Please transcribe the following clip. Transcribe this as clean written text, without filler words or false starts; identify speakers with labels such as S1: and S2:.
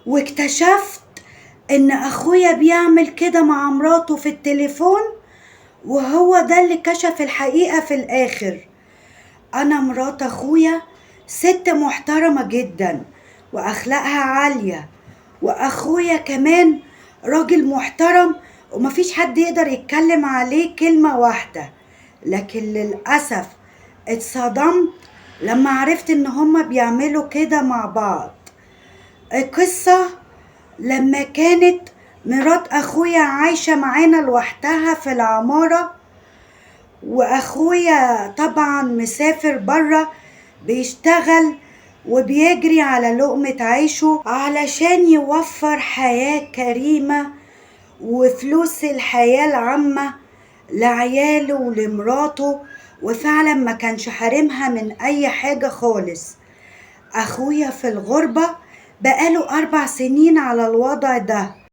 S1: واكتشفت ان اخويا بيعمل كده مع مراته في التليفون، وهو ده اللي كشف الحقيقة في الاخر. انا مرات اخويا ست محترمة جدا واخلاقها عالية، واخويا كمان راجل محترم ومفيش حد يقدر يتكلم عليه كلمة واحدة. لكن للأسف اتصدمت لما عرفت ان هما بيعملوا كده مع بعض. القصة لما كانت مرات اخويا عايشة معانا لوحدها في العمارة، واخويا طبعا مسافر برا بيشتغل وبيجري على لقمة عيشه علشان يوفر حياة كريمة وفلوس الحياة العامة لعياله ولمراته، وفعلا ما كانش حارمها من اي حاجة خالص. اخويا في الغربة بقاله 4 سنين على الوضع ده.